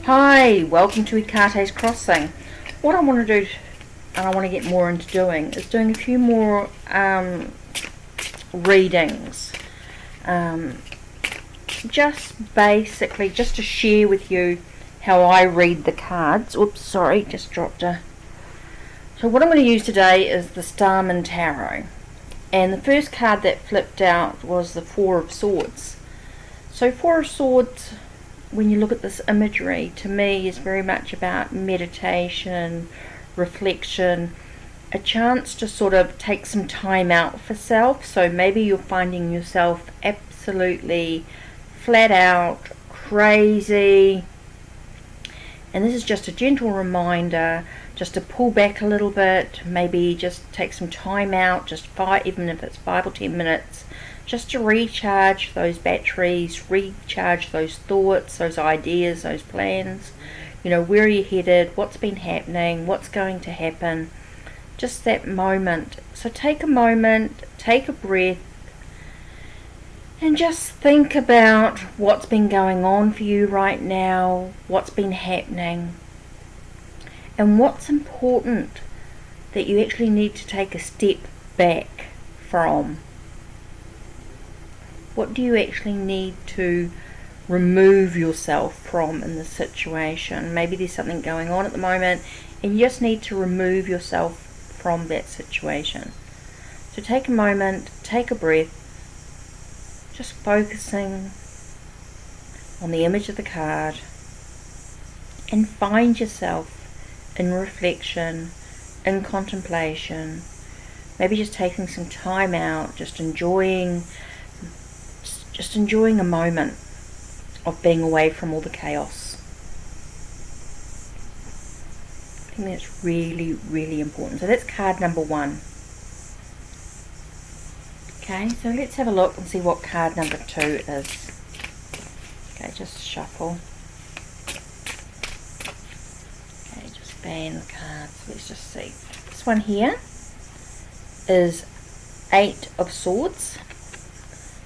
Hi, welcome to Ikate's Crossing. What I want to do, and I want to get more into doing, is doing a few more readings. Just basically, just to share with you how I read the cards. Oops, sorry, just dropped a... So what I'm going to use today is the Starman Tarot. And the first card that flipped out was the Four of Swords. So Four of Swords, when you look at this imagery, to me is very much about meditation, reflection, a chance to sort of take some time out for self. So maybe you're finding yourself absolutely flat out, crazy, and this is just a gentle reminder just to pull back a little bit, maybe just take some time out, just even if it's 5 or 10 minutes, just to recharge those batteries, recharge those thoughts, those ideas, those plans. You know, where are you headed, what's been happening, what's going to happen, just that moment. So take a moment, take a breath, and just think about what's been going on for you right now, what's been happening, and what's important that you actually need to take a step back from. What do you actually need to remove yourself from in this situation? Maybe there's something going on at the moment and you just need to remove yourself from that situation. So take a moment, take a breath, just focusing on the image of the card, and find yourself in reflection, in contemplation, maybe just taking some time out, just enjoying a moment of being away from all the chaos. I think that's really, really important. So that's card number 1. Okay, so let's have a look and see what card number 2 is. Okay, just shuffle. Okay, just ban the cards. Let's just see. This one here is 8 of Swords.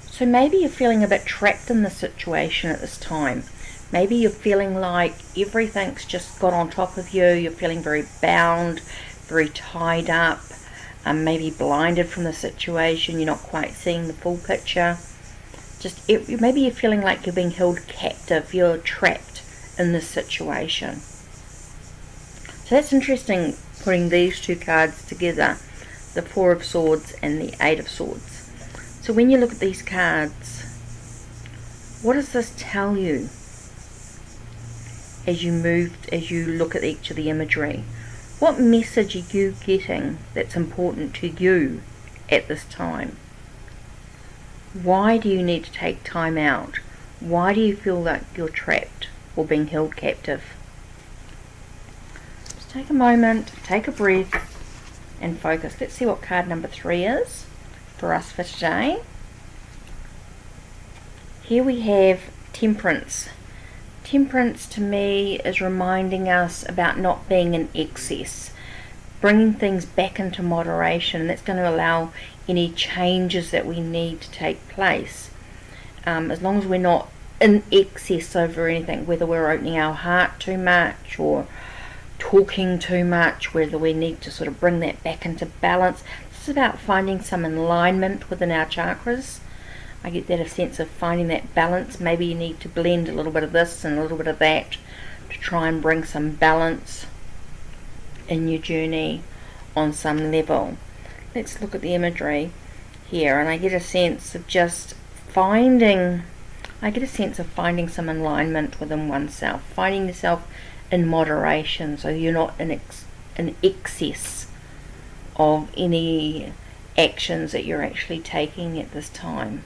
So maybe you're feeling a bit trapped in the situation at this time. Maybe you're feeling like everything's just got on top of you. You're feeling very bound, very tied up. Maybe blinded from the situation, you're not quite seeing the full picture. Maybe you're feeling like you're being held captive, you're trapped in this situation. So that's interesting, putting these two cards together, the Four of Swords and the Eight of Swords. So when you look at these cards, what does this tell you as you look at each of the imagery? What message are you getting that's important to you at this time? Why do you need to take time out? Why do you feel like you're trapped or being held captive? Just take a moment, take a breath, and focus. Let's see what card number 3 is for us for today. Here we have Temperance. Temperance to me is reminding us about not being in excess, bringing things back into moderation. That's going to allow any changes that we need to take place. As long as we're not in excess over anything, whether we're opening our heart too much or talking too much, whether we need to sort of bring that back into balance. This is about finding some alignment within our chakras. I get that a sense of finding that balance. Maybe you need to blend a little bit of this and a little bit of that to try and bring some balance in your journey on some level. Let's look at the imagery here, and I get a sense of finding some alignment within oneself, finding yourself in moderation, so you're not in excess of any actions that you're actually taking at this time.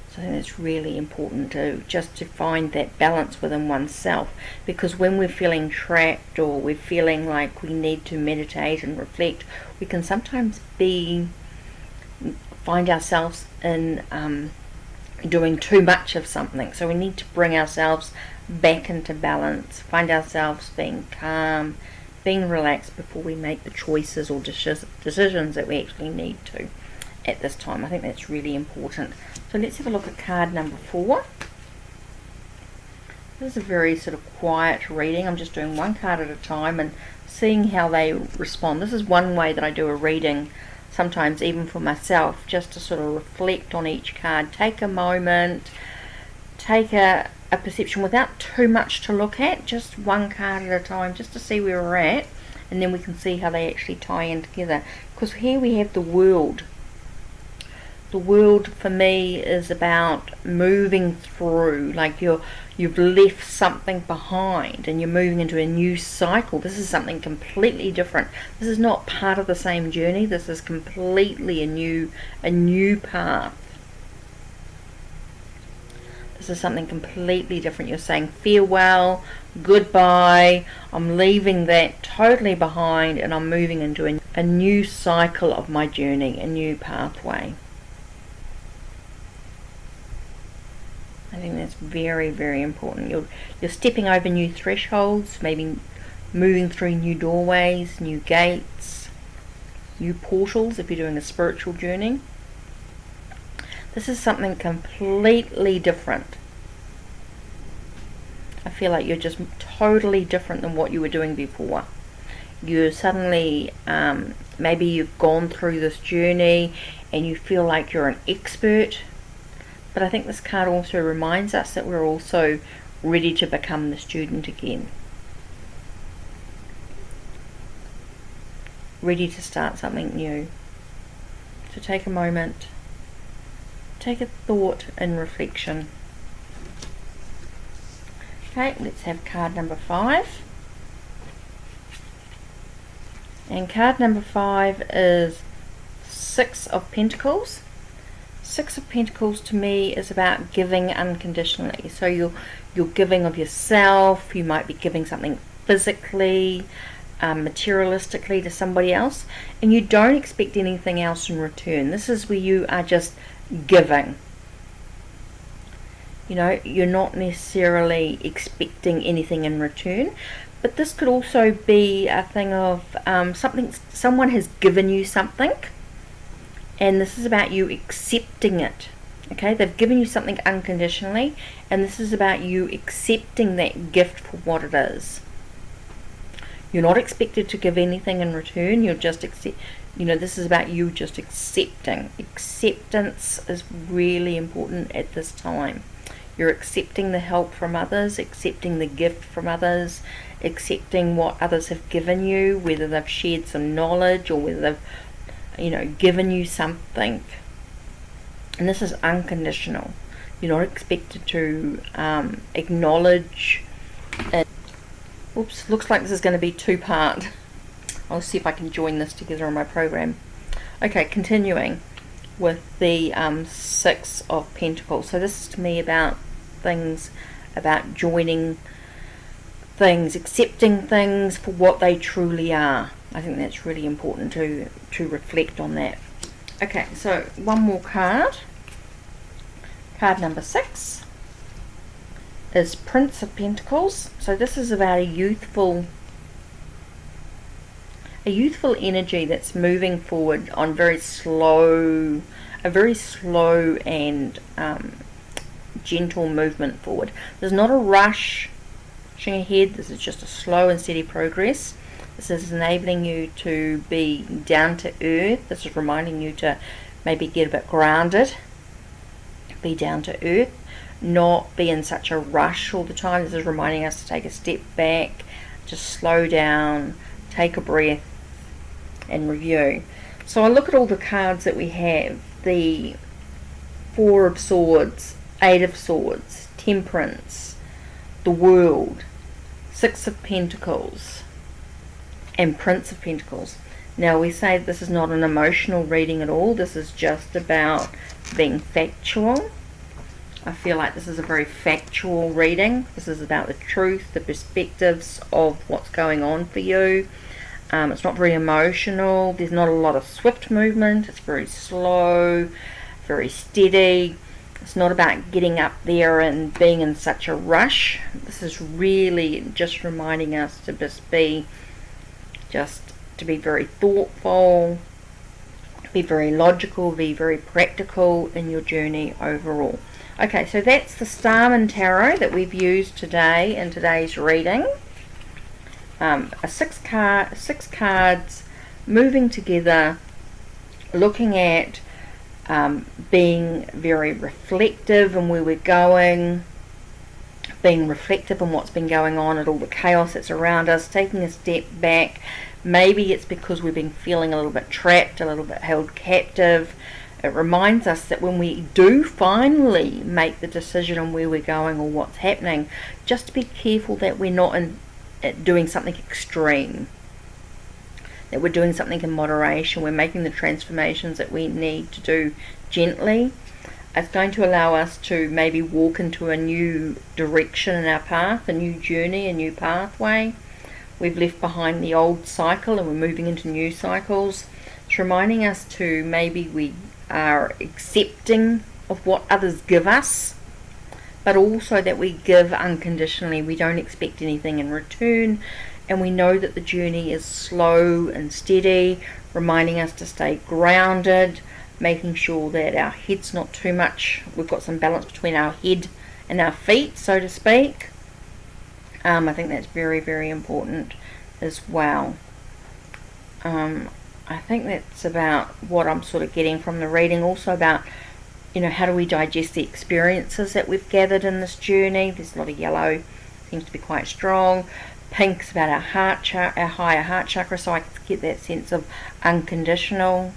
So I think it's really important to find that balance within oneself, because when we're feeling trapped or we're feeling like we need to meditate and reflect, we can sometimes find ourselves in doing too much of something. So we need to bring ourselves back into balance, find ourselves being calm, being relaxed before we make the choices or decisions that we actually need to at this time. I think that's really important. So let's have a look at card number 4. This is a very sort of quiet reading. I'm just doing one card at a time and seeing how they respond. This is one way that I do a reading, sometimes even for myself, just to sort of reflect on each card. Take a moment, take a perception without too much to look at, just one card at a time, just to see where we're at, and then we can see how they actually tie in together. Because here we have the world. The world for me is about moving through, like you've left something behind and you're moving into a new cycle. This is something completely different. This is not part of the same journey. This is completely a new path. This is something completely different. You're saying farewell, goodbye, I'm leaving that totally behind and I'm moving into a new cycle of my journey, a new pathway. I think that's very, very important. You're stepping over new thresholds, maybe moving through new doorways, new gates, new portals if you're doing a spiritual journey. This is something completely different. I feel like you're just totally different than what you were doing before. You're suddenly, maybe you've gone through this journey and you feel like you're an expert. But I think this card also reminds us that we're also ready to become the student again. Ready to start something new. So take a moment. Take a thought and reflection. Okay, let's have card number 5. And card number 5 is 6 of Pentacles. 6 of Pentacles to me is about giving unconditionally. So you're giving of yourself. You might be giving something physically, materialistically to somebody else, and you don't expect anything else in return. This is where you are just giving. You know, you're not necessarily expecting anything in return, but this could also be a thing of someone has given you something, and this is about you accepting it. Okay, they've given you something unconditionally, and this is about you accepting that gift for what it is. You're not expected to give anything in return. You're just this is about you just accepting. Acceptance is really important at this time. You're accepting the help from others, accepting the gift from others, accepting what others have given you, whether they've shared some knowledge or whether they've given you something. And this is unconditional. You're not expected to acknowledge it. Oops, looks like this is going to be 2-part. I'll see if I can join this together on my program. Okay, continuing with the 6 of Pentacles. So this is to me about things, about joining things, accepting things for what they truly are. I think that's really important to reflect on that. Okay, so one more card. Card number 6 is Prince of Pentacles. So this is about a youthful energy that's moving forward on a very slow and gentle movement forward. There's not a rush pushing ahead. This is just a slow and steady progress. This is enabling you to be down to earth. This is reminding you to maybe get a bit grounded, be down to earth, not be in such a rush all the time. This is reminding us to take a step back, just slow down, take a breath and review. So I look at all the cards that we have. The 4 of Swords, 8 of Swords, Temperance, the World, 6 of Pentacles, and Prince of Pentacles. Now we say this is not an emotional reading at all. This is just about being factual. I feel like this is a very factual reading. This is about the truth, the perspectives of what's going on for you. It's not very emotional. There's not a lot of swift movement. It's very slow, very steady. It's not about getting up there and being in such a rush. This is really just reminding us to be very thoughtful, be very logical, be very practical in your journey overall. Okay, so that's the Starman Tarot that we've used today in today's reading. Six cards moving together, looking at being very reflective and where we're going, being reflective on what's been going on and all the chaos that's around us, taking a step back. Maybe it's because we've been feeling a little bit trapped, a little bit held captive. It reminds us that when we do finally make the decision on where we're going or what's happening, just to be careful that we're not doing something extreme, that we're doing something in moderation, we're making the transformations that we need to do gently. It's going to allow us to maybe walk into a new direction in our path, a new journey, a new pathway. We've left behind the old cycle and we're moving into new cycles. It's reminding us to maybe we are accepting of what others give us, but also that we give unconditionally. We don't expect anything in return, and we know that the journey is slow and steady, reminding us to stay grounded, making sure that our head's not too much, we've got some balance between our head and our feet, so to speak. I think that's very, very important as well. I think that's about what I'm sort of getting from the reading. Also about, how do we digest the experiences that we've gathered in this journey. There's a lot of yellow, seems to be quite strong. Pink's about our our higher heart chakra, so I get that sense of unconditional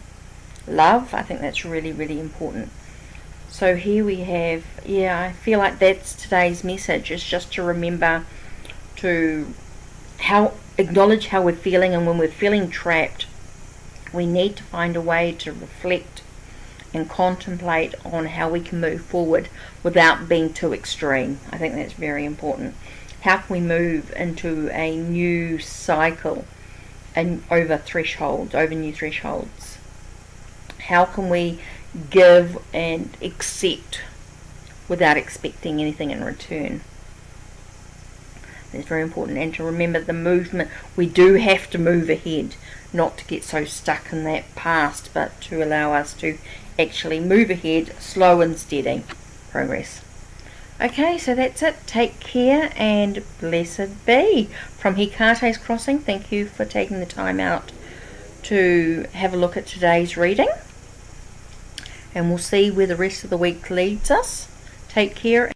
love. I think that's really, really important. So here we have, I feel like that's today's message, is just to remember to acknowledge how we're feeling, and when we're feeling trapped, we need to find a way to reflect and contemplate on how we can move forward without being too extreme. I think that's very important. How can we move into a new cycle and over new thresholds? How can we give and accept without expecting anything in return? It's very important. And to remember the movement, we do have to move ahead, not to get so stuck in that past, but to allow us to actually move ahead, slow and steady progress. Okay, so that's it. Take care and blessed be. From Hekate's Crossing, thank you for taking the time out to have a look at today's reading. And we'll see where the rest of the week leads us. Take care.